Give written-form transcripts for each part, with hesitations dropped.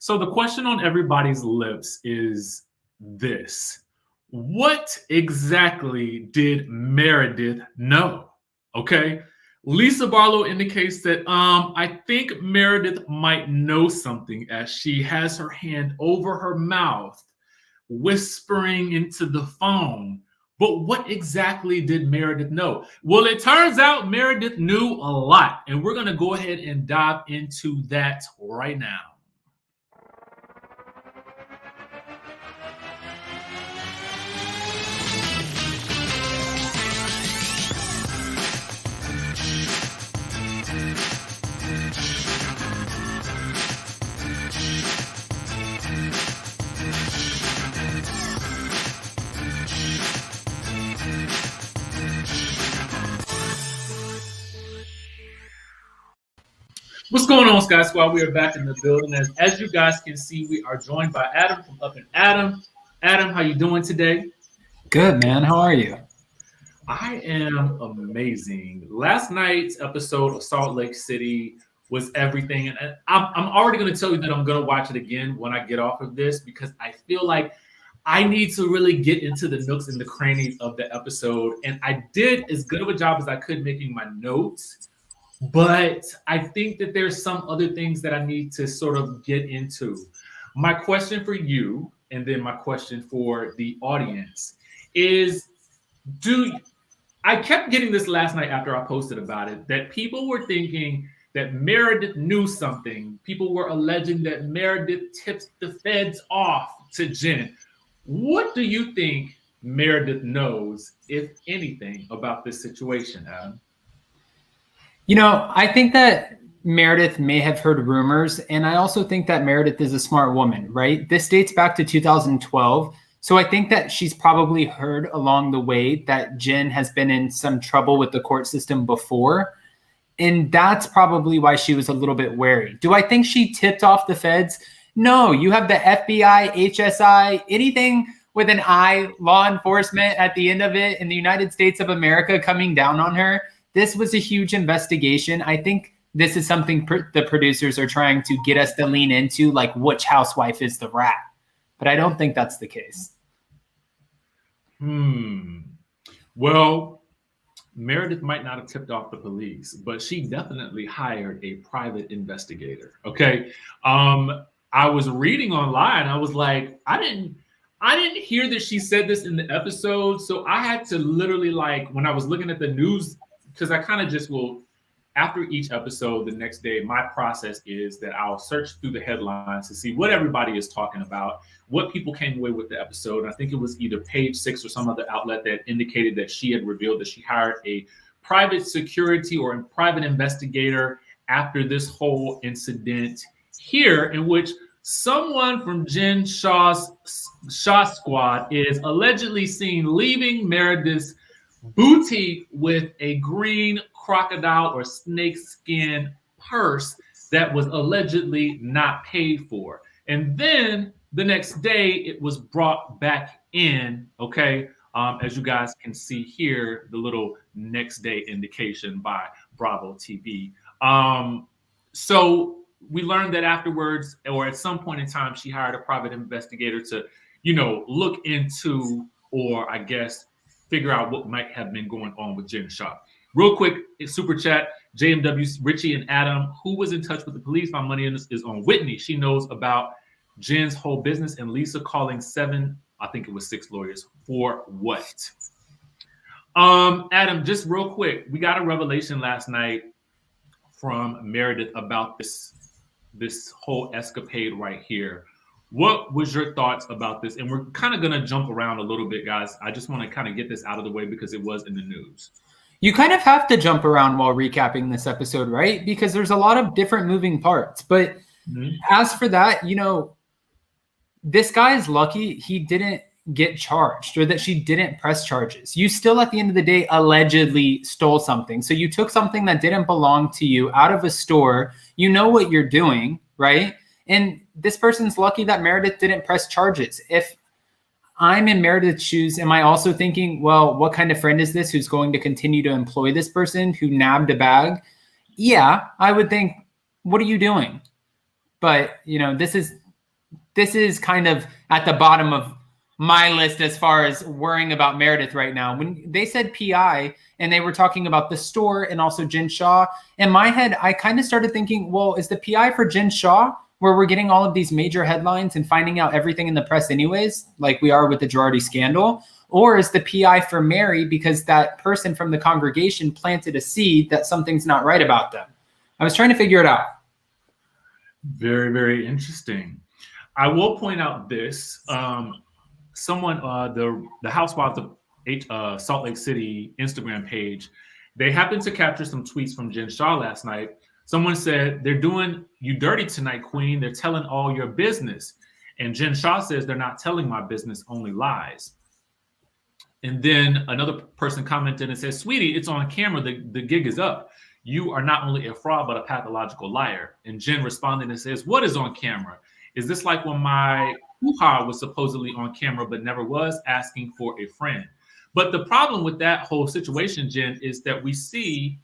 So the question on everybody's lips is this. What exactly did Meredith know? Okay. Lisa Barlow indicates that I think Meredith might know something as she has her hand over her mouth, whispering into the phone. But what exactly did Meredith know? Well, it turns out Meredith knew a lot, and we're going to go ahead and dive into that right now. What's going on, Skye Squad? We are back in the building. As you guys can see, we are joined by Adam from Up and Adam. Adam, how you doing today? Good, man. How are you? I am amazing. Last night's episode of Salt Lake City was everything. And I'm already going to tell you that I'm going to watch it again when I get off of this because I feel like I need to really get into the nooks and the crannies of the episode. And I did as good of a job as I could making my notes. But I think that there's some other things that I need to sort of get into. My question for you, and then my question for the audience is, I kept getting this last night after I posted about it, that people were thinking that Meredith knew something. People were alleging that Meredith tipped the feds off to Jen. What do you think Meredith knows, if anything, about this situation, Adam? You know, I think that Meredith may have heard rumors, and I also think that Meredith is a smart woman, right? This dates back to 2012. So I think that she's probably heard along the way that Jen has been in some trouble with the court system before. And that's probably why she was a little bit wary. Do I think she tipped off the feds? No, you have the FBI, HSI, anything with an I, law enforcement at the end of it in the United States of America coming down on her. This was a huge investigation. I think this is something the producers are trying to get us to lean into, like which housewife is the rat. But I don't think that's the case. Well, Meredith might not have tipped off the police, but she definitely hired a private investigator. Okay. I was reading online. I was like, I didn't hear that she said this in the episode. So I had to literally, like, when I was looking at the news, because I kind of just will, after each episode the next day, my process is that I'll search through the headlines to see what everybody is talking about, what people came away with the episode. And I think it was either Page Six or some other outlet that indicated that she had revealed that she hired a private security or a private investigator after this whole incident here, in which someone from Jen Shah's Shah squad is allegedly seen leaving Meredith's boutique with a green crocodile or snake skin purse that was allegedly not paid for. And then the next day it was brought back in, okay? As you guys can see here, the little next day indication by Bravo TV. So we learned that afterwards, or at some point in time, she hired a private investigator to, look into, or I guess, figure out what might have been going on with Jen Shah. Real quick, super chat, JMW, Richie and Adam, who was in touch with the police? My money is on Whitney. She knows about Jen's whole business, and Lisa calling 6 lawyers for what? Adam, just real quick, we got a revelation last night from Meredith about this whole escapade right here. What was your thoughts about this? And we're kind of going to jump around a little bit, guys. I just want to kind of get this out of the way because it was in the news. You kind of have to jump around while recapping this episode, right? Because there's a lot of different moving parts. But as for that, this guy is lucky he didn't get charged, or that she didn't press charges. You still, at the end of the day, allegedly stole something. So you took something that didn't belong to you out of a store. You know what you're doing, right? And this person's lucky that Meredith didn't press charges. If I'm in Meredith's shoes, am I also thinking, well, what kind of friend is this who's going to continue to employ this person who nabbed a bag? Yeah, I would think, what are you doing? But, this is this is kind of at the bottom of my list as far as worrying about Meredith right now. When they said PI and they were talking about the store and also Jen Shah, in my head, I kind of started thinking, well, is the PI for Jen Shah where we're getting all of these major headlines and finding out everything in the press anyways, like we are with the Girardi scandal? Or is the PI for Mary because that person from the congregation planted a seed that something's not right about them? I was trying to figure it out. Very, very interesting. I will point out this. Someone, the Housewives of Salt Lake City Instagram page, they happened to capture some tweets from Jen Shah last night. Someone said, they're doing you dirty tonight, Queen. They're telling all your business. And Jen Shah says, they're not telling my business, only lies. And then another person commented and said, sweetie, it's on camera. The gig is up. You are not only a fraud, but a pathological liar. And Jen responded and says, what is on camera? Is this like when my hoo-ha was supposedly on camera, but never was, asking for a friend? But the problem with that whole situation, Jen, is that we see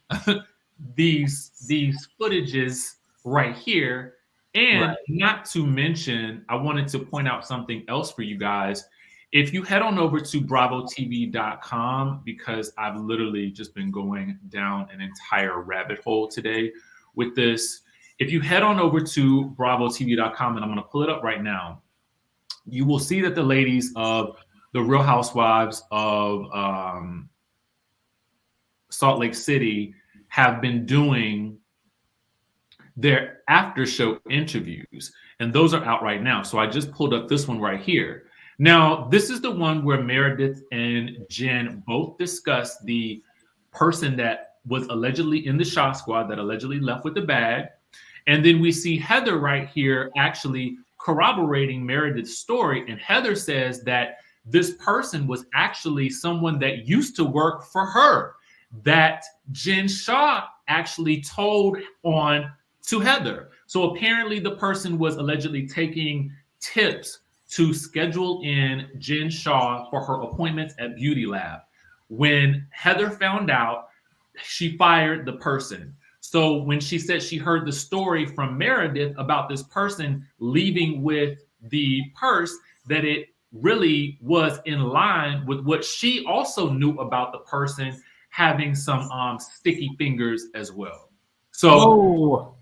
these footages right here. And not to mention, I wanted to point out something else for you guys. If you head on over to BravoTV.com, because I've literally just been going down an entire rabbit hole today with this. If you head on over to BravoTV.com, and I'm going to pull it up right now, you will see that the ladies of the Real Housewives of Salt Lake City have been doing their after show interviews, and those are out right now. So I just pulled up this one right here. Now, this is the one where Meredith and Jen both discussed the person that was allegedly in the Shah squad that allegedly left with the bag. And then we see Heather right here actually corroborating Meredith's story. And Heather says that this person was actually someone that used to work for her, that Jen Shah actually told on to Heather. So apparently the person was allegedly taking tips to schedule in Jen Shah for her appointments at Beauty Lab. When Heather found out, she fired the person. So when she said she heard the story from Meredith about this person leaving with the purse, that it really was in line with what she also knew about the person having some sticky fingers as well. So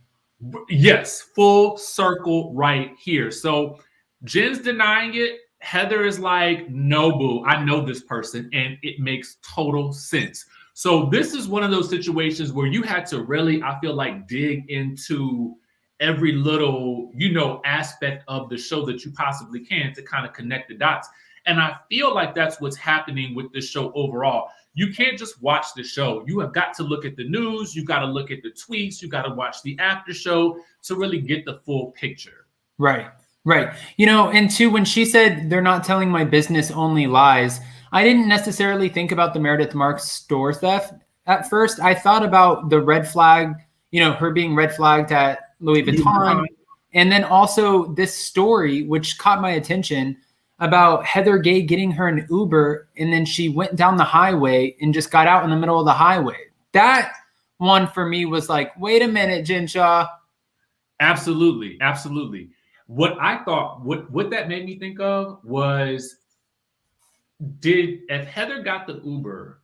yes, full circle right here. So Jen's denying it. Heather is like, no, boo, I know this person, and it makes total sense. So this is one of those situations where you had to really, I feel like, dig into every little, aspect of the show that you possibly can to kind of connect the dots. And I feel like that's what's happening with this show overall. You can't just watch the show. You have got to look at the news. You got to look at the tweets. You got to watch the after show to really get the full picture. Right. Right. And two, when she said they're not telling my business, only lies, I didn't necessarily think about the Meredith Marks store theft at first. I thought about the red flag, her being red flagged at Louis Vuitton. And then also this story, which caught my attention, about Heather Gay getting her an Uber, and then she went down the highway and just got out in the middle of the highway. That one for me was like, wait a minute, Jen Shah. Absolutely. Absolutely. What I thought, what that made me think of was, if Heather got the Uber,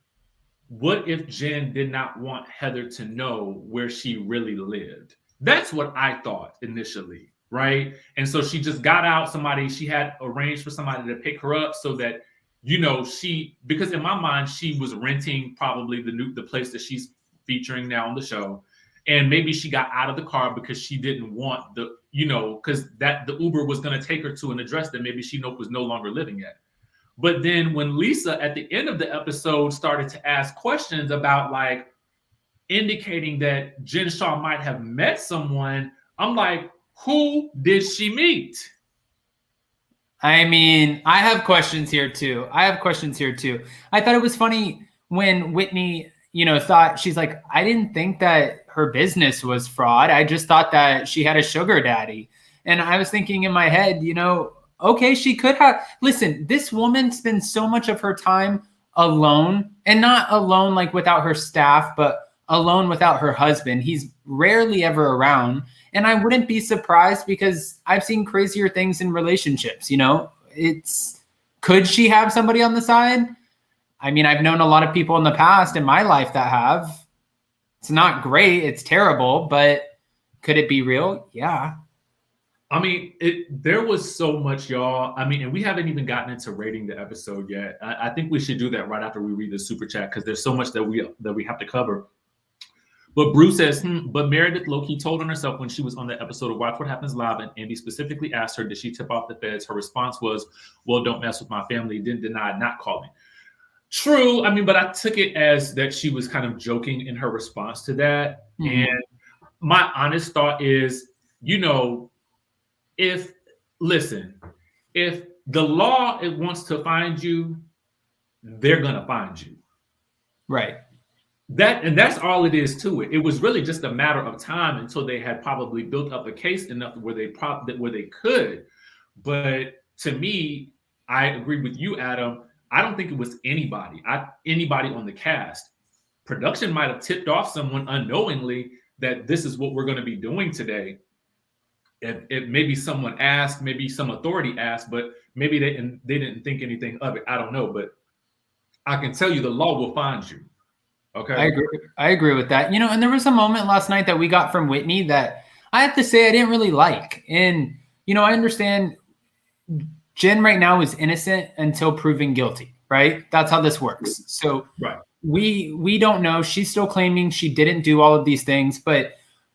what if Jen did not want Heather to know where she really lived? That's what I thought initially, right? And so she just got out. She had arranged for somebody to pick her up so that, because in my mind, she was renting probably the place that she's featuring now on the show. And maybe she got out of the car because she didn't want because the Uber was going to take her to an address that maybe she was no longer living at. But then when Lisa at the end of the episode started to ask questions about like indicating that Jen Shah might have met someone, I'm like, who did she meet? I mean, I have questions here too. I thought it was funny when Whitney, thought, she's like, I didn't think that her business was fraud. I just thought that she had a sugar daddy. And I was thinking in my head, okay, she could have. Listen, this woman spends so much of her time alone, and not alone like without her staff, but alone without her husband. He's rarely ever around. And I wouldn't be surprised because I've seen crazier things in relationships, you know? Could she have somebody on the side? I mean, I've known a lot of people in the past in my life that have. It's not great. It's terrible, but could it be real? Yeah. I mean, there was so much, y'all. I mean, and we haven't even gotten into rating the episode yet. I think we should do that right after we read the super chat because there's so much that we have to cover. But Bruce says, but Meredith low-key told on herself when she was on the episode of Watch What Happens Live, and Andy specifically asked her, did she tip off the feds? Her response was, well, don't mess with my family. Didn't deny not calling. True. I mean, but I took it as that she was kind of joking in her response to that. Mm-hmm. And my honest thought is, you know, if the law wants to find you, they're going to find you. Right. That's all it is to it. It was really just a matter of time until they had probably built up a case enough where they could. But to me, I agree with you, Adam. I don't think it was anybody on the cast. Production might have tipped off someone unknowingly that this is what we're going to be doing today. If maybe someone asked, maybe some authority asked, but maybe they didn't think anything of it. I don't know, but I can tell you the law will find you. Okay. I agree with that. You know, and there was a moment last night that we got from Whitney that I have to say I didn't really like. And, you know, I understand Jen right now is innocent until proven guilty, right? That's how this works. So right. We don't know. She's still claiming she didn't do all of these things. But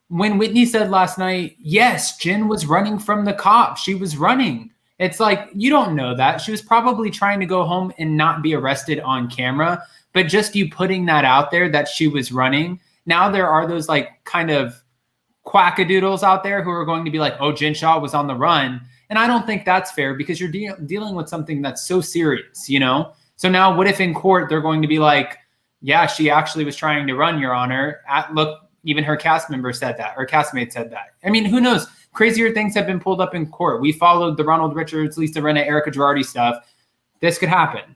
when Whitney said last night, yes, Jen was running from the cops. She was running. It's like, you don't know that. She was probably trying to go home and not be arrested on camera. But just you putting that out there that she was running, now there are those like kind of quackadoodles out there who are going to be like, oh, Jen Shah was on the run. And I don't think that's fair because you're dealing with something that's so serious, you know? So now what if in court they're going to be like, yeah, she actually was trying to run, Your Honor. Look, even her cast member said that, or castmate said that. I mean, who knows? Crazier things have been pulled up in court. We followed the Ronald Richards, Lisa Rinna, Erica Girardi stuff. This could happen.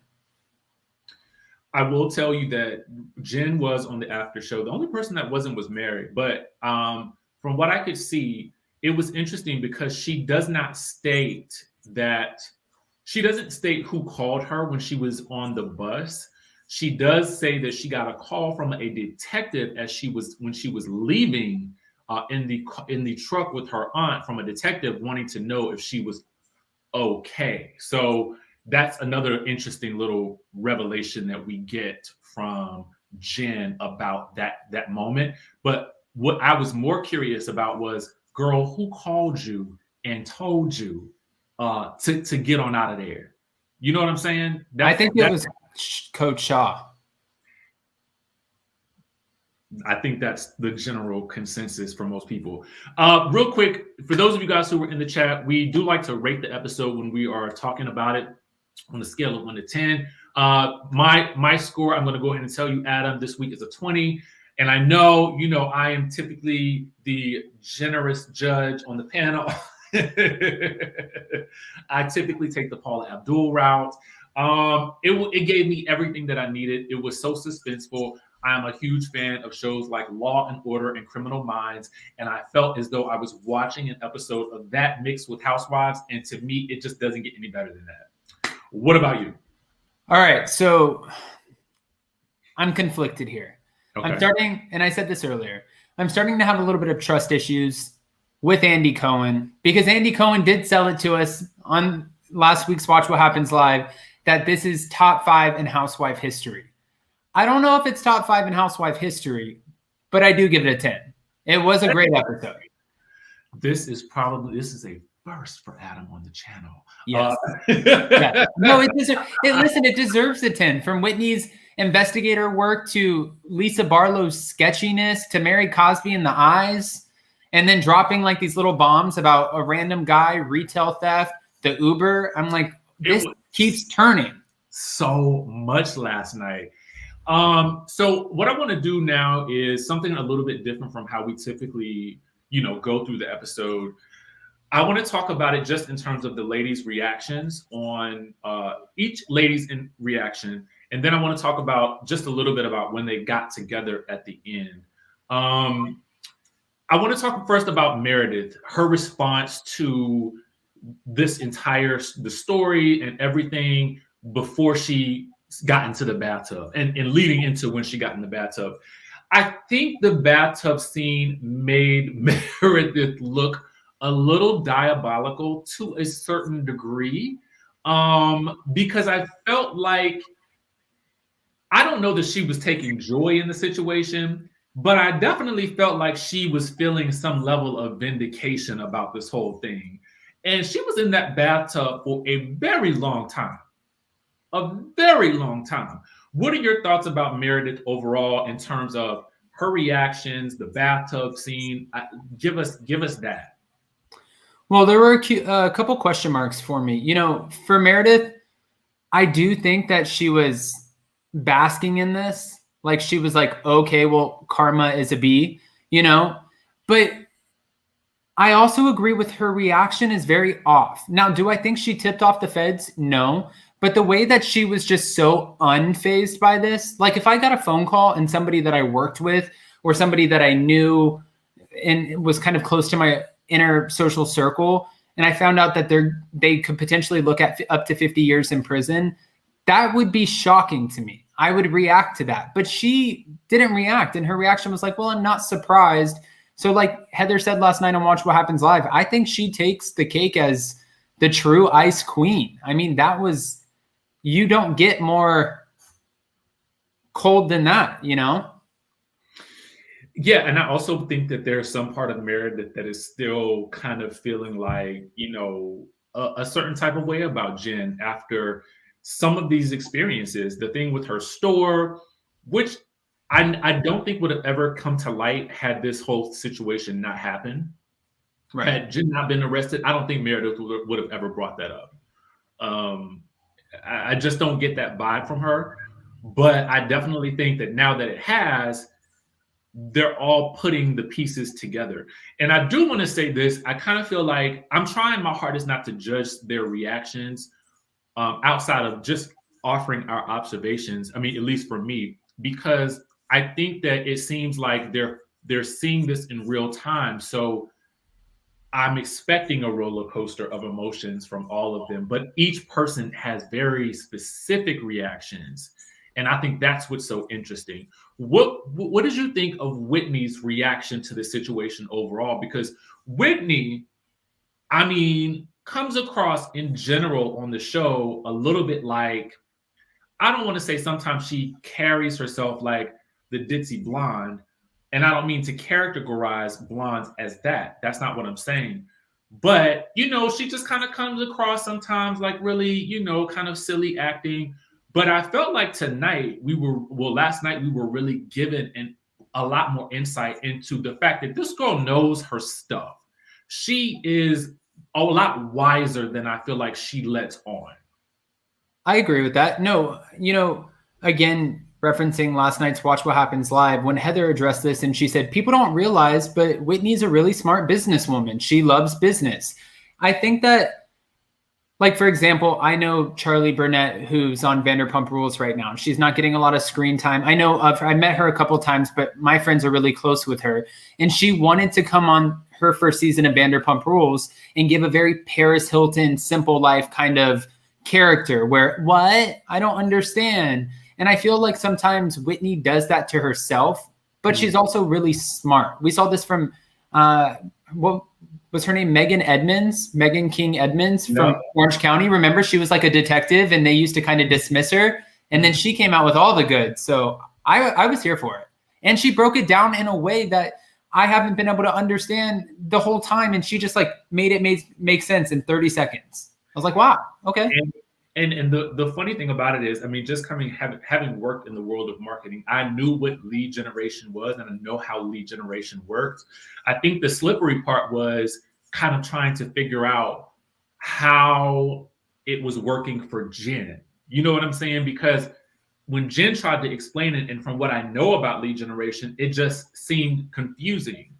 I will tell you that Jen was on the after show. The only person that wasn't was Mary. But from what I could see, it was interesting because she does not state who called her when she was on the bus. She does say that she got a call from a detective when she was leaving in the truck with her aunt from a detective wanting to know if she was okay. So that's another interesting little revelation that we get from Jen about that moment. But what I was more curious about was, girl, who called you and told you to get on out of there? You know what I'm saying? I think it was Coach Shah. I think that's the general consensus for most people. Real quick, for those of you guys who were in the chat, we do like to rate the episode when we are talking about it on a scale of 1 to 10. My score, I'm going to go ahead and tell you, Adam, this week is a 20. And I know, I am typically the generous judge on the panel. I typically take the Paula Abdul route. It gave me everything that I needed. It was so suspenseful. I am a huge fan of shows like Law and Order and Criminal Minds, and I felt as though I was watching an episode of that mixed with Housewives, and to me, it just doesn't get any better than that. What about you? All right, so I'm conflicted here. Okay. I'm starting, and I said this earlier, I'm starting to have a little bit of trust issues with Andy Cohen because Andy Cohen did sell it to us on last week's Watch What Happens Live that this is top 5 in housewife history. I don't know if it's top 5 in housewife history, but I do give it a 10. It was a great episode. This is a first for Adam on the channel. Yes. Yeah. No, it deserves a 10. From Whitney's investigator work to Lisa Barlow's sketchiness to Mary Cosby in the eyes, and then dropping like these little bombs about a random guy, retail theft, the Uber. I'm like, this keeps turning. So much last night. So what I want to do now is something a little bit different from how we typically, go through the episode. I want to talk about it just in terms of the ladies' reactions on each lady's reaction. And then I want to talk about just a little bit about when they got together at the end. I want to talk first about Meredith, her response to the story and everything before she got into the bathtub and leading into when she got in the bathtub. I think the bathtub scene made Meredith look a little diabolical to a certain degree, because I felt like, I don't know that she was taking joy in the situation, but I definitely felt like she was feeling some level of vindication about this whole thing. And she was in that bathtub for a very long time, a very long time. What are your thoughts about Meredith overall in terms of her reactions, the bathtub scene? Give us that. Well, there were a couple question marks for me. You know, for Meredith, I do think that she was basking in this. Like, she was like, okay, well, karma is a B, you know? But I also agree with her reaction is very off. Now, do I think she tipped off the feds? No. But the way that she was just so unfazed by this, like if I got a phone call and somebody that I worked with or somebody that I knew and was kind of close to my inner social circle, and I found out that they could potentially look at up to 50 years in prison, that would be shocking to me. I would react to that. But she didn't react, and her reaction was like, well, I'm not surprised. So like Heather said last night on Watch What Happens Live, I think she takes the cake as the true ice queen. I mean, that was, you don't get more cold than that, you know? Yeah, and I also think that there's some part of Meredith that is still kind of feeling like, you know, a certain type of way about Jen after some of these experiences. The thing with her store, which I don't think would have ever come to light had this whole situation not happened. Right. Had Jen not been arrested, I don't think Meredith would have ever brought that up. I just don't get that vibe from her. But I definitely think that now that it has, they're all putting the pieces together. And I do want to say this. I kind of feel like I'm trying my hardest not to judge their reactions outside of just offering our observations. I mean, at least for me, because I think that it seems like they're seeing this in real time. So I'm expecting a roller coaster of emotions from all of them, but each person has very specific reactions. And I think that's what's so interesting. What did you think of Whitney's reaction to the situation overall? Because Whitney, I mean, comes across in general on the show a little bit like, I don't want to say sometimes she carries herself like the ditzy blonde. And I don't mean to characterize blondes as that. That's not what I'm saying. But, you know, she just kind of comes across sometimes like really, you know, kind of silly acting. But I felt like tonight last night we were really given a lot more insight into the fact that this girl knows her stuff. She is a lot wiser than I feel like she lets on. I agree with that. No, you know, again, referencing last night's Watch What Happens Live, when Heather addressed this and she said, people don't realize, but Whitney's a really smart businesswoman. She loves business. I think that, like, for example, I know Charlie Burnett, who's on Vanderpump Rules right now. She's not getting a lot of screen time. I know I met her a couple of times, but my friends are really close with her. And she wanted to come on her first season of Vanderpump Rules and give a very Paris Hilton, simple life kind of character where, what? I don't understand. And I feel like sometimes Whitney does that to herself, but she's also really smart. We saw this from, what was her name? Megan King Edmonds from Orange County. Remember, she was like a detective and they used to kind of dismiss her. And then she came out with all the goods. So I was here for it. And she broke it down in a way that I haven't been able to understand the whole time. And she just like made it make sense in 30 seconds. I was like, wow, okay. And the funny thing about it is, I mean, just having worked in the world of marketing, I knew what lead generation was and I know how lead generation works. I think the slippery part was kind of trying to figure out how it was working for Jen. You know what I'm saying? Because when Jen tried to explain it, and from what I know about lead generation, it just seemed confusing.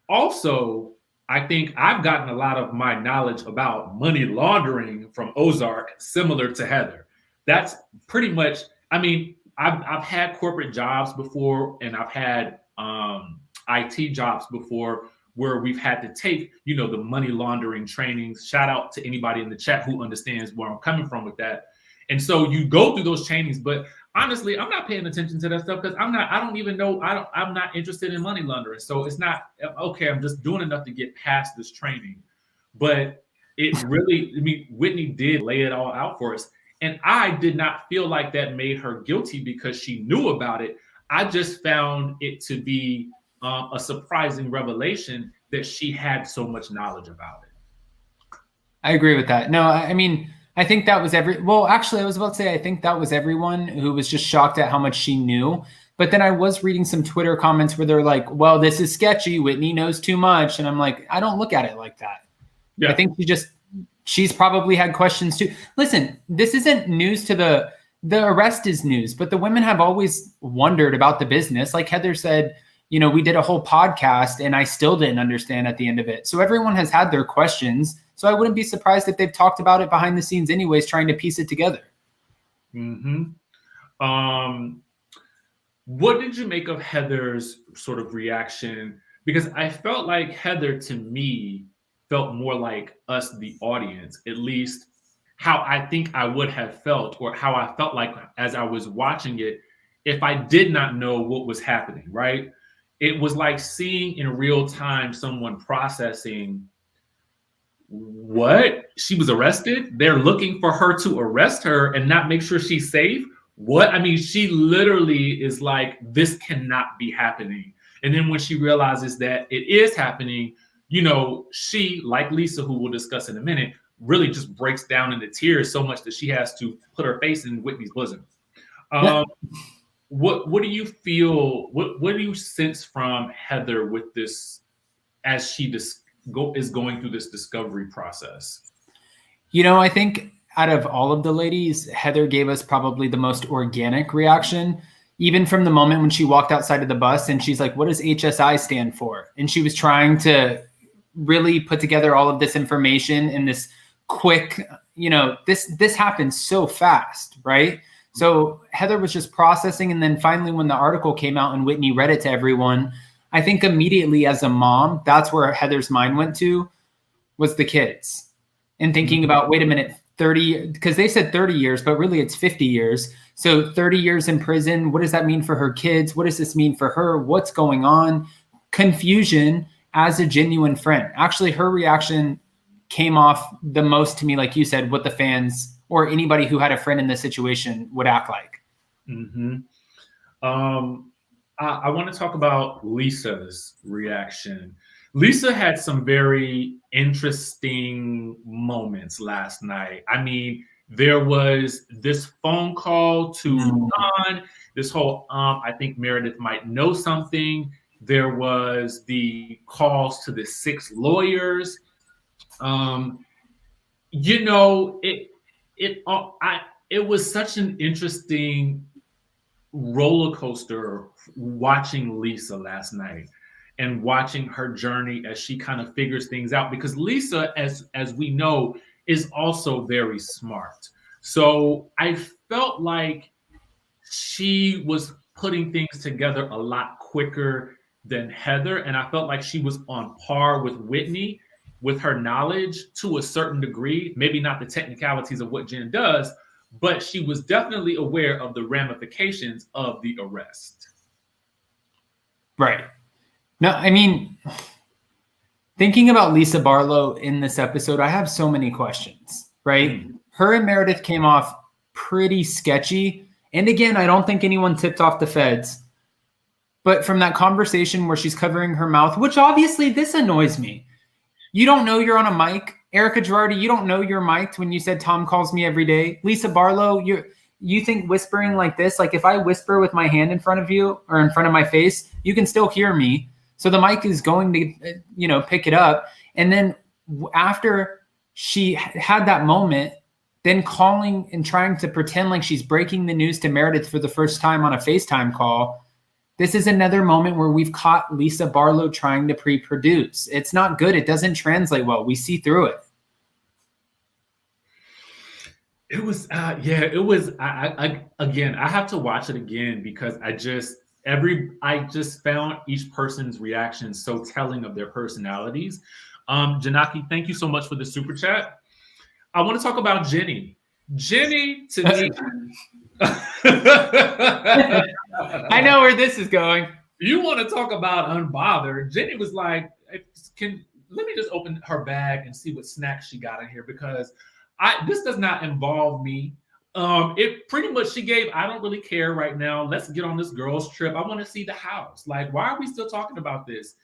Also, I think I've gotten a lot of my knowledge about money laundering from Ozark, similar to Heather. That's pretty much, I mean, I've had corporate jobs before, and I've had IT jobs before where we've had to take, you know, the money laundering trainings. Shout out to anybody in the chat who understands where I'm coming from with that. And so you go through those trainings, but honestly, I'm not paying attention to that stuff because I'm not interested in money laundering. So it's not, okay, I'm just doing enough to get past this training. But it really, I mean, Whitney did lay it all out for us. And I did not feel like that made her guilty because she knew about it. I just found it to be a surprising revelation that she had so much knowledge about it. I agree with that. No, I mean, I think that was actually, I was about to say, I think that was everyone who was just shocked at how much she knew. But then I was reading some Twitter comments where they're like, well, this is sketchy. Whitney knows too much. And I'm like, I don't look at it like that. Yeah. I think she's probably had questions too. Listen, this isn't news to the arrest is news, but the women have always wondered about the business. Like Heather said, you know, we did a whole podcast and I still didn't understand at the end of it. So everyone has had their questions. So I wouldn't be surprised if they've talked about it behind the scenes anyways, trying to piece it together. Mm-hmm. What did you make of Heather's sort of reaction? Because I felt like Heather, to me, felt more like us, the audience, at least how I think I would have felt, or how I felt like as I was watching it, if I did not know what was happening, right? It was like seeing in real time someone processing what? She was arrested? They're looking for her to arrest her and not make sure she's safe? What? I mean, she literally is like, this cannot be happening. And then when she realizes that it is happening, you know, she, like Lisa, who we'll discuss in a minute, really just breaks down into tears so much that she has to put her face in Whitney's bosom. What do you feel? What do you sense from Heather with this as she is going through this discovery process? You know, I think out of all of the ladies, Heather gave us probably the most organic reaction, even from the moment when she walked outside of the bus and she's like, what does HSI stand for? And she was trying to really put together all of this information in this quick, you know, this happened so fast, right? So Heather was just processing. And then finally, when the article came out and Whitney read it to everyone, I think immediately as a mom, that's where Heather's mind went to, was the kids. And thinking about, wait a minute, 30, because they said 30 years, but really it's 50 years. So 30 years in prison, what does that mean for her kids? What does this mean for her? What's going on? Confusion as a genuine friend. Actually, her reaction came off the most to me, like you said, what the fans or anybody who had a friend in this situation would act like. Mm-hmm. I want to talk about Lisa's reaction. Lisa had some very interesting moments last night. I mean, there was this phone call to Don, this whole, I think Meredith might know something. There was the calls to the 6 lawyers. You know, it was such an interesting roller coaster watching Lisa last night and watching her journey as she kind of figures things out, because Lisa, as we know, is also very smart. So I felt like she was putting things together a lot quicker than Heather, and I felt like she was on par with Whitney with her knowledge to a certain degree, maybe not the technicalities of what Jen does, but she was definitely aware of the ramifications of the arrest. Right. No, I mean, thinking about Lisa Barlow in this episode, I have so many questions, right? Her and Meredith came off pretty sketchy. And again, I don't think anyone tipped off the feds. But from that conversation where she's covering her mouth, which obviously this annoys me. You don't know you're on a mic. Erica Girardi, you don't know you're mic'd when you said Tom calls me every day. Lisa Barlow, you think whispering like this, like if I whisper with my hand in front of you or in front of my face, you can still hear me. So the mic is going to, you know, pick it up. And then after she had that moment, then calling and trying to pretend like she's breaking the news to Meredith for the first time on a FaceTime call. This is another moment where we've caught Lisa Barlow trying to pre-produce. It's not good. It doesn't translate well. We see through it. It was, it was, again, I have to watch it again because I just, I just found each person's reaction so telling of their personalities. Janaki, thank you so much for the super chat. I want to talk about Jenny. Jenny, to me, I know where this is going. You want to talk about unbothered? Jenny was like, let me just open her bag and see what snacks she got in here, because this does not involve me. It pretty much, she gave, I don't really care right now. Let's get on this girls trip. I want to see the house. Like, why are we still talking about this?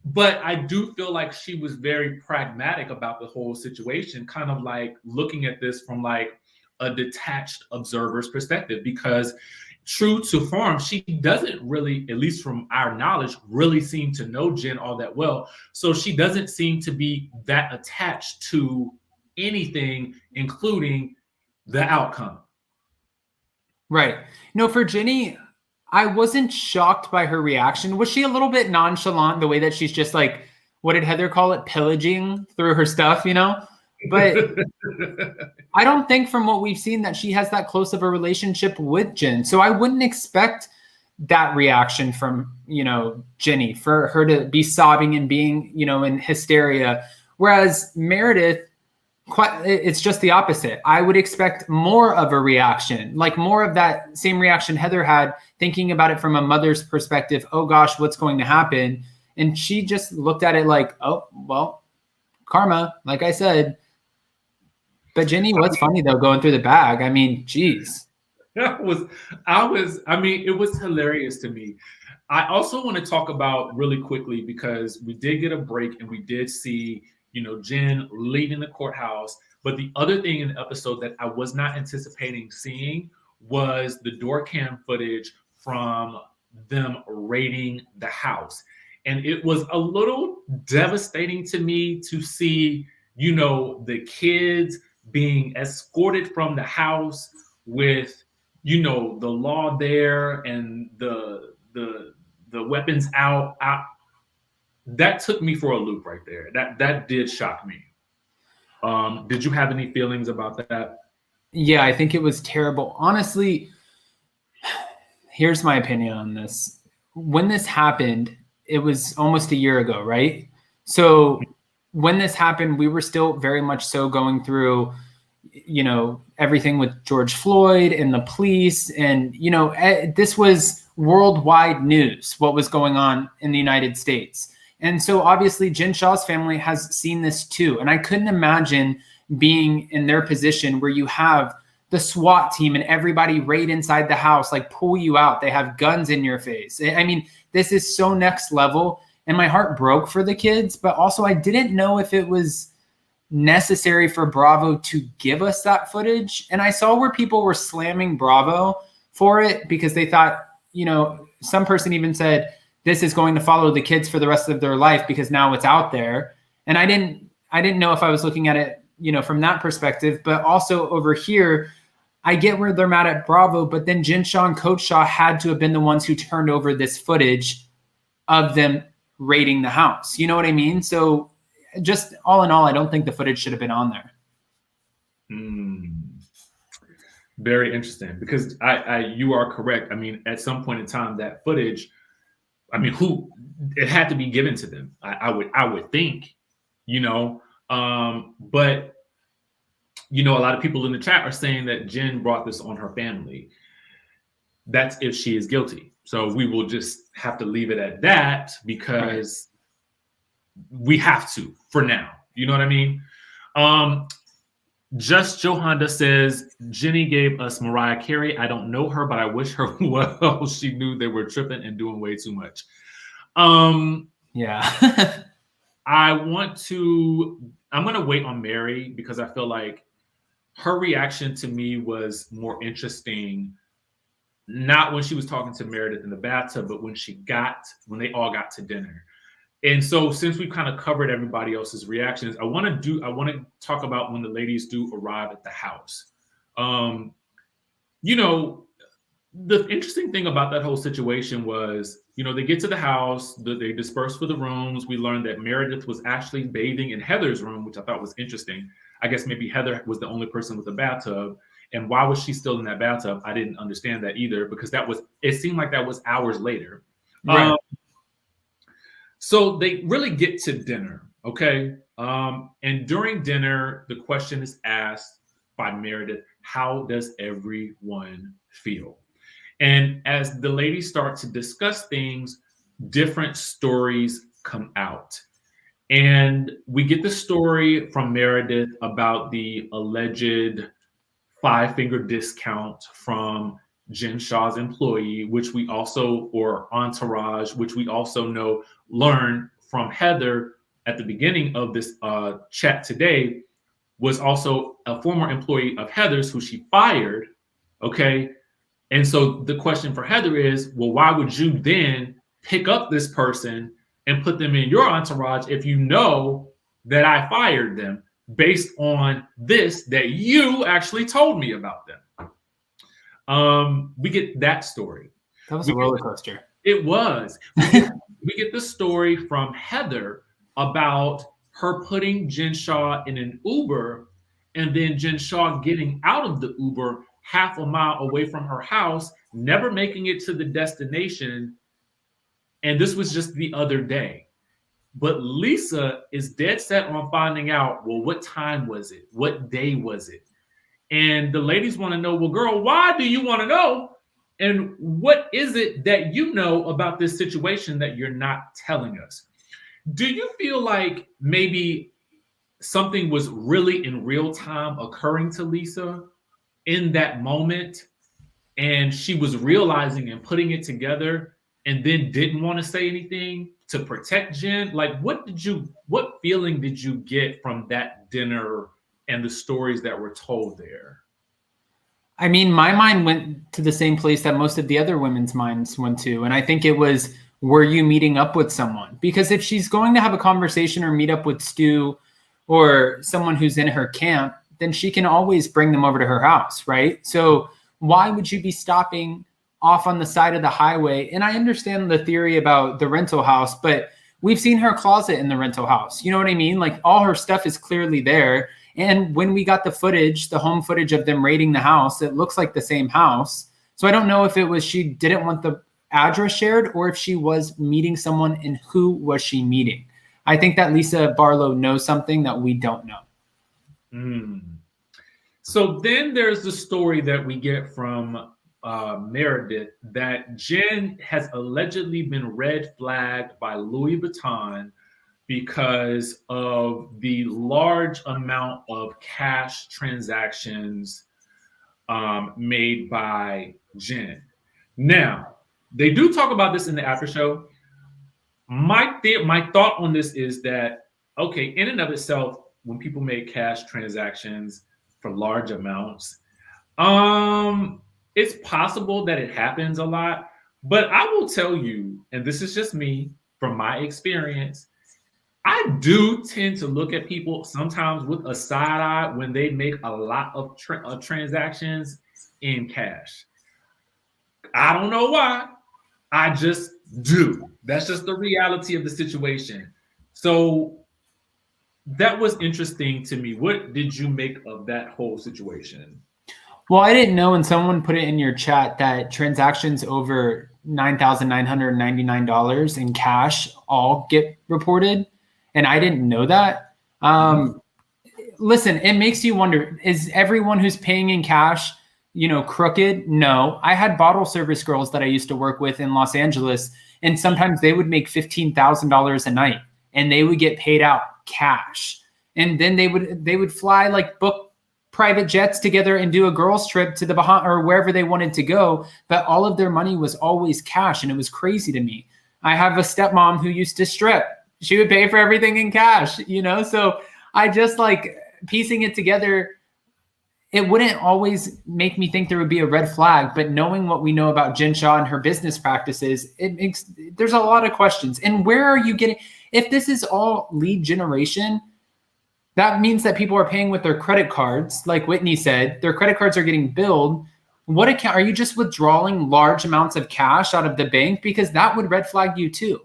But I do feel like she was very pragmatic about the whole situation, kind of like looking at this from like a detached observer's perspective, because true to form, she doesn't really, at least from our knowledge, really seem to know Jen all that well. So she doesn't seem to be that attached to anything, including the outcome. Right. No, for Jenny, I wasn't shocked by her reaction. Was she a little bit nonchalant, the way that she's just like, what did Heather call it? Pillaging through her stuff, you know? But I don't think from what we've seen that she has that close of a relationship with Jen. So I wouldn't expect that reaction from, Jenny, for her to be sobbing and being, in hysteria. Whereas Meredith, it's just the opposite. I would expect more of a reaction, like more of that same reaction Heather had, thinking about it from a mother's perspective. Oh gosh, what's going to happen? And she just looked at it like, oh, well, karma, like I said. But Jenny, what's funny though, going through the bag? I mean, geez. It was hilarious to me. I also want to talk about really quickly, because we did get a break and we did see, Jen leaving the courthouse. But the other thing in the episode that I was not anticipating seeing was the door cam footage from them raiding the house. And it was a little devastating to me to see, the kids being escorted from the house with, the law there and the weapons out. That took me for a loop right there. That did shock me. Did you have any feelings about that? Yeah, I think it was terrible. Honestly, here's my opinion on this. When this happened, it was almost a year ago, right? So when this happened, we were still very much so going through, everything with George Floyd and the police. And, this was worldwide news, what was going on in the United States. And so obviously Jen Shah's family has seen this too. And I couldn't imagine being in their position where you have the SWAT team and everybody right inside the house, like pull you out. They have guns in your face. I mean, this is so next level. And my heart broke for the kids, but also I didn't know if it was necessary for Bravo to give us that footage. And I saw where people were slamming Bravo for it because they thought, some person even said, this is going to follow the kids for the rest of their life because now it's out there. And I didn't know if I was looking at it, from that perspective, but also over here, I get where they're mad at Bravo, but then Jen Shah and Coach Shah had to have been the ones who turned over this footage of them raiding the house. You know what I mean? So just all in all, I don't think the footage should have been on there. Very interesting, because you are correct. I mean, at some point in time, that footage, it had to be given to them. I would think, but a lot of people in the chat are saying that Jen brought this on her family. That's if she is guilty. So we will just have to leave it at that, because we have to for now. You know what I mean? Just Johanda says, Jenny gave us Mariah Carey. I don't know her, but I wish her well. She knew they were tripping and doing way too much. Yeah. I'm going to wait on Mary, because I feel like her reaction to me was more interesting, not when she was talking to Meredith in the bathtub, but when they all got to dinner. And so since we've kind of covered everybody else's reactions, I want to talk about when the ladies do arrive at the house. The interesting thing about that whole situation was, they get to the house, they disperse for the rooms. We learned that Meredith was actually bathing in Heather's room, which I thought was interesting. I guess maybe Heather was the only person with a bathtub. And why was she still in that bathtub? I didn't understand that either, because it seemed like that was hours later. Right. So they really get to dinner, okay? And during dinner, the question is asked by Meredith, how does everyone feel? And as the ladies start to discuss things, different stories come out. And we get the story from Meredith about the alleged five-finger discount from Jen Shah's employee, or entourage, which we also know learned from Heather at the beginning of this chat today, was also a former employee of Heather's who she fired. Okay. And so the question for Heather is, well, why would you then pick up this person and put them in your entourage if you know that I fired them based on this that you actually told me about them? We get that story. That was a roller coaster. It was. We get the story from Heather about her putting Jen Shah in an Uber, and then Jen Shah getting out of the Uber half a mile away from her house, never making it to the destination. And this was just the other day. But Lisa is dead set on finding out, well, what time was it? What day was it? And the ladies want to know, well, girl, why do you want to know? And what is it that you know about this situation that you're not telling us? Do you feel like maybe something was really in real time occurring to Lisa in that moment, and she was realizing and putting it together and then didn't want to say anything to protect Jen? Like, what feeling did you get from that dinner and the stories that were told there? I mean, my mind went to the same place that most of the other women's minds went to. And I think it was, were you meeting up with someone? Because if she's going to have a conversation or meet up with Stu or someone who's in her camp, then she can always bring them over to her house, right? So why would you be stopping off on the side of the highway? And I understand the theory about the rental house, but we've seen her closet in the rental house. You know what I mean? Like, all her stuff is clearly there. And when we got the footage, the home footage of them raiding the house, it looks like the same house. So I don't know if it was she didn't want the address shared or if she was meeting someone, and who was she meeting. I think that Lisa Barlow knows something that we don't know. So then there's the story that we get from Meredith that Jen has allegedly been red flagged by Louis Vuitton because of the large amount of cash transactions made by Jen. Now, they do talk about this in the after show. My thought on this is that, okay, in and of itself, when people make cash transactions for large amounts, it's possible that it happens a lot. But I will tell you, and this is just me from my experience, I do tend to look at people sometimes with a side eye when they make a lot of transactions in cash. I don't know why. I just do. That's just the reality of the situation. So that was interesting to me. What did you make of that whole situation? Well, I didn't know, and someone put it in your chat, that transactions over $9,999 in cash all get reported. And I didn't know that. Listen, it makes you wonder, is everyone who's paying in cash, crooked? No. I had bottle service girls that I used to work with in Los Angeles, and sometimes they would make $15,000 a night, and they would get paid out cash. And then they would fly, like, book private jets together and do a girls trip to the Bahamas or wherever they wanted to go. But all of their money was always cash, and it was crazy to me. I have a stepmom who used to strip. She would pay for everything in cash, So I just, like, piecing it together. It wouldn't always make me think there would be a red flag, but knowing what we know about Jen Shah and her business practices, there's a lot of questions. And where are you getting, if this is all lead generation, that means that people are paying with their credit cards. Like Whitney said, their credit cards are getting billed. What account, are you just withdrawing large amounts of cash out of the bank? Because that would red flag you too.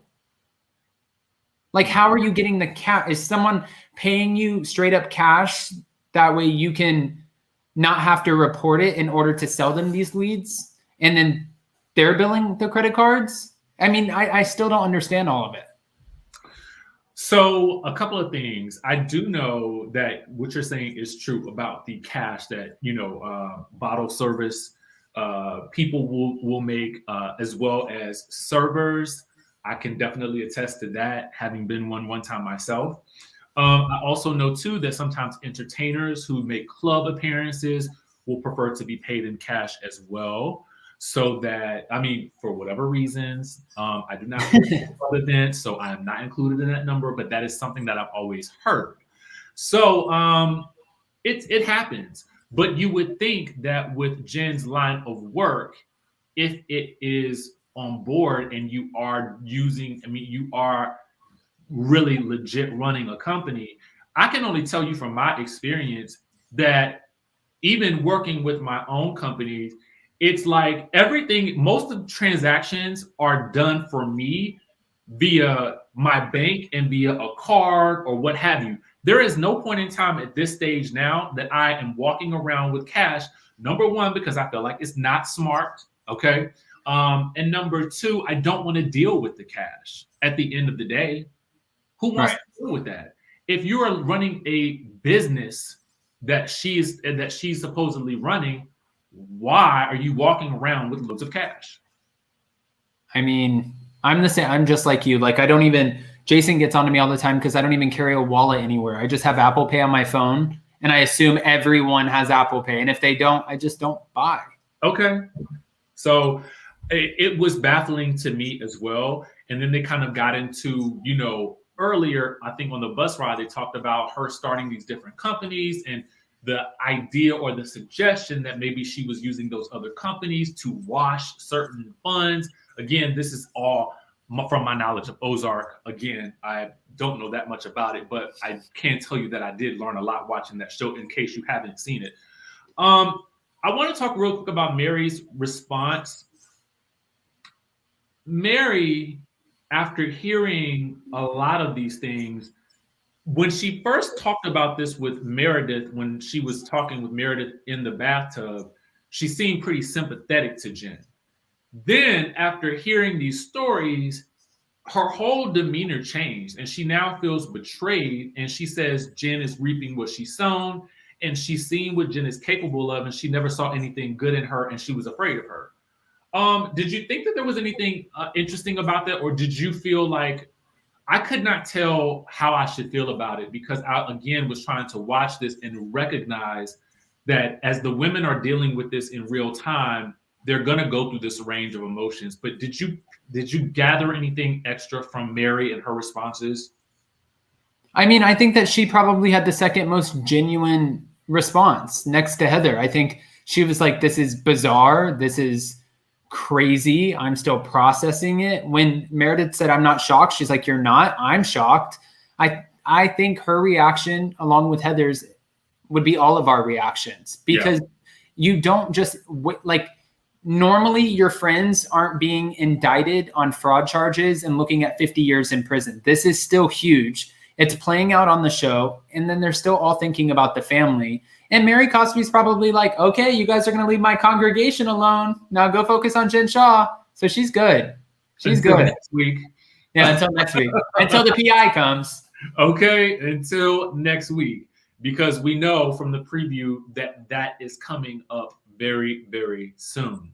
Like, how are you getting the cash? Is someone paying you straight up cash? That way you can not have to report it in order to sell them these leads, and then they're billing the credit cards? I mean, I still don't understand all of it. So a couple of things. I do know that what you're saying is true about the cash that, bottle service people will make, as well as servers. I can definitely attest to that, having been one time myself. I also know too that sometimes entertainers who make club appearances will prefer to be paid in cash as well. So that, I mean, for whatever reasons, I do not host club events, so I am not included in that number, but that is something that I've always heard. So it happens. But you would think that with Jen's line of work, if it is on board and you are you are really legit running a company, I can only tell you from my experience that even working with my own companies, it's like most of the transactions are done for me via my bank and via a card or what have you. There is no point in time at this stage now that I am walking around with cash. Number one, because I feel like it's not smart. Okay. And number two, I don't want to deal with the cash at the end of the day. Who wants to deal with that? If you are running a business that she's supposedly running, why are you walking around with loads of cash? I mean, I'm the same. I'm just like you. Like, Jason gets onto me all the time because I don't even carry a wallet anywhere. I just have Apple Pay on my phone, and I assume everyone has Apple Pay. And if they don't, I just don't buy. Okay. So it was baffling to me as well. And then they kind of got into, earlier, I think on the bus ride, they talked about her starting these different companies and the idea or the suggestion that maybe she was using those other companies to wash certain funds. Again, this is all from my knowledge of Ozark. Again, I don't know that much about it, but I can tell you that I did learn a lot watching that show in case you haven't seen it. I want to talk real quick about Mary's response. Mary, after hearing a lot of these things, when she first talked about this with Meredith, when she was talking with Meredith in the bathtub, she seemed pretty sympathetic to Jen. Then after hearing these stories, her whole demeanor changed and she now feels betrayed. And she says Jen is reaping what she's sown and she's seen what Jen is capable of and she never saw anything good in her and she was afraid of her. Did you think that there was anything interesting about that? Or did you feel like, I could not tell how I should feel about it because I, again, was trying to watch this and recognize that as the women are dealing with this in real time, they're going to go through this range of emotions. But did you gather anything extra from Mary and her responses? I mean, I think that she probably had the second most genuine response next to Heather. I think she was like, this is bizarre. This is crazy. I'm still processing it. When Meredith said, I'm not shocked, she's like, you're not. I'm shocked. I think her reaction, along with Heather's, would be all of our reactions because you don't just like normally your friends aren't being indicted on fraud charges and looking at 50 years in prison. This is still huge. It's playing out on the show. And then they're still all thinking about the family. And Mary Cosby's probably like, okay, you guys are going to leave my congregation alone. Now go focus on Jen Shah. So she's good. She's good. Next week. Yeah, until next week. Until the PI comes. Okay, until next week. Because we know from the preview that is coming up very, very soon.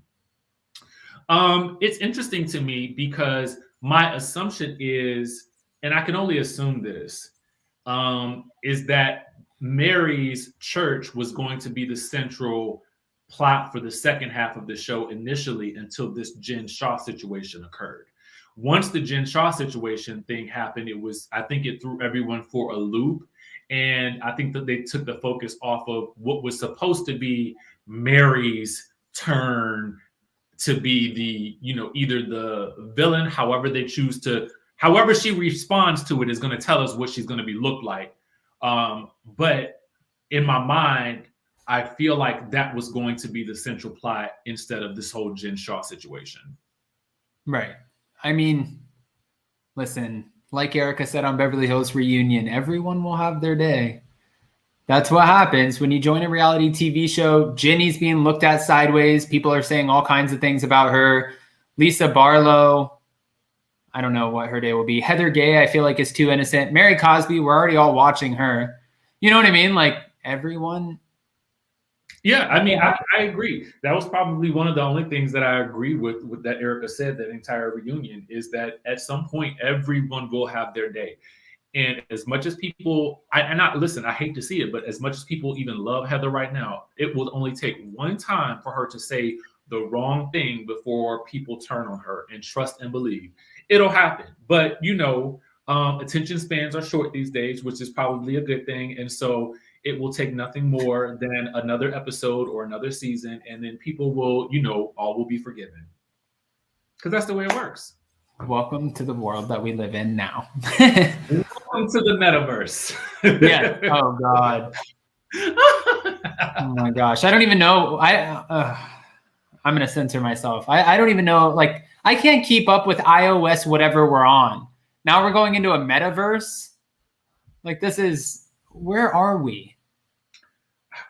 It's interesting to me because my assumption is, and I can only assume this, is that Mary's church was going to be the central plot for the second half of the show initially until this Jen Shah situation occurred. Once the Jen Shah situation thing happened, I think it threw everyone for a loop. And I think that they took the focus off of what was supposed to be Mary's turn to be the, either the villain, however she responds to it is going to tell us what she's going to look like. But in my mind, I feel like that was going to be the central plot instead of this whole Jen Shah situation. Right. I mean, listen, like Erica said on Beverly Hills Reunion, everyone will have their day. That's what happens when you join a reality TV show. Ginny's being looked at sideways. People are saying all kinds of things about her. Lisa Barlow, I don't know what her day will be. Heather Gay, I feel like, is too innocent. Mary Cosby, we're already all watching her. You know what I mean? Like, everyone. Yeah, I mean, I agree. That was probably one of the only things that I agree with that Erica said, that entire reunion, is that at some point, everyone will have their day. And as much as people, listen, I hate to see it, but as much as people even love Heather right now, it will only take one time for her to say the wrong thing before people turn on her, and trust and believe it'll happen. But attention spans are short these days, which is probably a good thing. And so it will take nothing more than another episode or another season, and then people will, all will be forgiven. Because that's the way it works. Welcome to the world that we live in now. Welcome to the metaverse. Yeah. Oh, God. Oh, my gosh. I don't even know. I'm going to censor myself. I don't even know. Like, I can't keep up with iOS, whatever we're on. Now we're going into a metaverse. Like, where are we? I have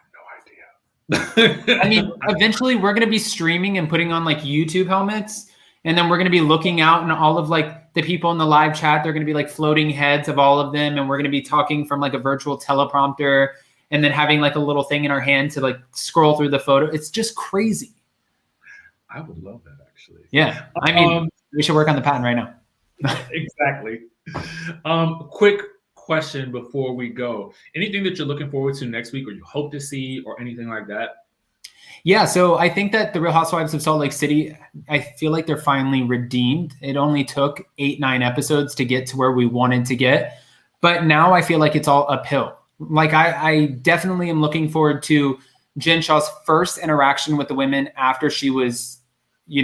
no idea. I mean, eventually we're going to be streaming and putting on like YouTube helmets. And then we're going to be looking out, and all of like the people in the live chat, they're going to be like floating heads of all of them. And we're going to be talking from like a virtual teleprompter, and then having like a little thing in our hand to like scroll through the photo. It's just crazy. I would love that, actually. Yeah. I mean, we should work on the patent right now. Exactly. Quick question before we go. Anything that you're looking forward to next week, or you hope to see, or anything like that? Yeah, so I think that the Real Housewives of Salt Lake City, I feel like they're finally redeemed. It only took 8-9 episodes to get to where we wanted to get. But now I feel like it's all uphill. Like, I definitely am looking forward to Jen Shah's first interaction with the women after she was,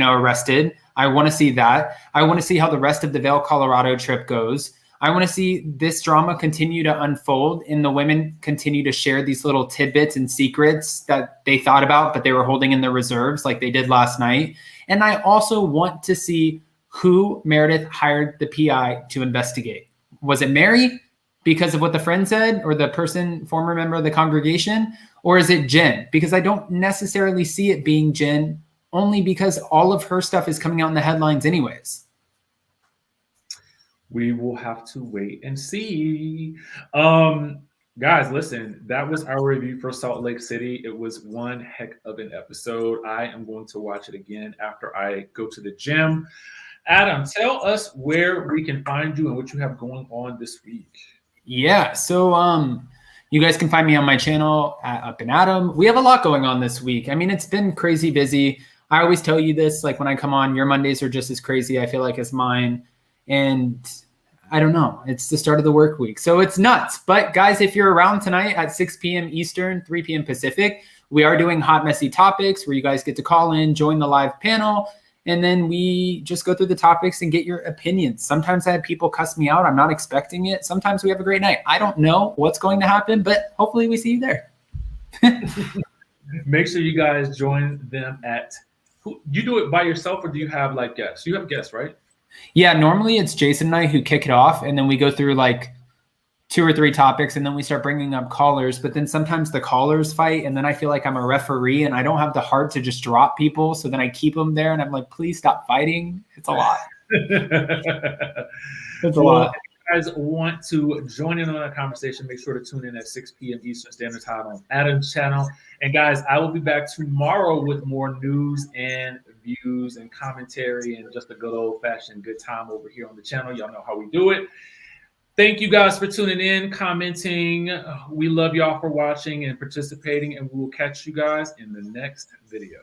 arrested. I want to see that. I want to see how the rest of the Vail, Colorado trip goes. I want to see this drama continue to unfold, and the women continue to share these little tidbits and secrets that they thought about, but they were holding in their reserves like they did last night. And I also want to see who Meredith hired the PI to investigate. Was it Mary because of what the friend said, or the former member of the congregation? Or is it Jen? Because I don't necessarily see it being Jen, only because all of her stuff is coming out in the headlines anyways. We will have to wait and see. Guys, listen, that was our review for Salt Lake City. It was one heck of an episode. I am going to watch it again after I go to the gym. Adam, tell us where we can find you and what you have going on this week. Yeah, so you guys can find me on my channel at Up and Adam. We have a lot going on this week. I mean, it's been crazy busy. I always tell you this, like when I come on, your Mondays are just as crazy, I feel like, as mine. And I don't know, it's the start of the work week, so it's nuts. But guys, if you're around tonight at 6 p.m. Eastern, 3 p.m. Pacific, we are doing Hot Messy Topics, where you guys get to call in, join the live panel, and then we just go through the topics and get your opinions. Sometimes I have people cuss me out. I'm not expecting it. Sometimes we have a great night. I don't know what's going to happen, but hopefully we see you there. Make sure you guys join them at, you do it by yourself, or do you have like guests? You have guests, right? Yeah, normally it's Jason and I who kick it off, and then we go through like 2 or 3 topics, and then we start bringing up callers. But then sometimes the callers fight, and then I feel like I'm a referee, and I don't have the heart to just drop people. So then I keep them there, and I'm like, please stop fighting. It's a lot. It's a lot. If you guys want to join in on that conversation, make sure to tune in at 6 p.m. Eastern Standard Time on Adam's channel. And guys, I will be back tomorrow with more news and views and commentary and just a good old-fashioned good time over here on the channel. Y'all know how we do it. Thank you guys for tuning in, commenting. We love y'all for watching and participating, and we will catch you guys in the next video.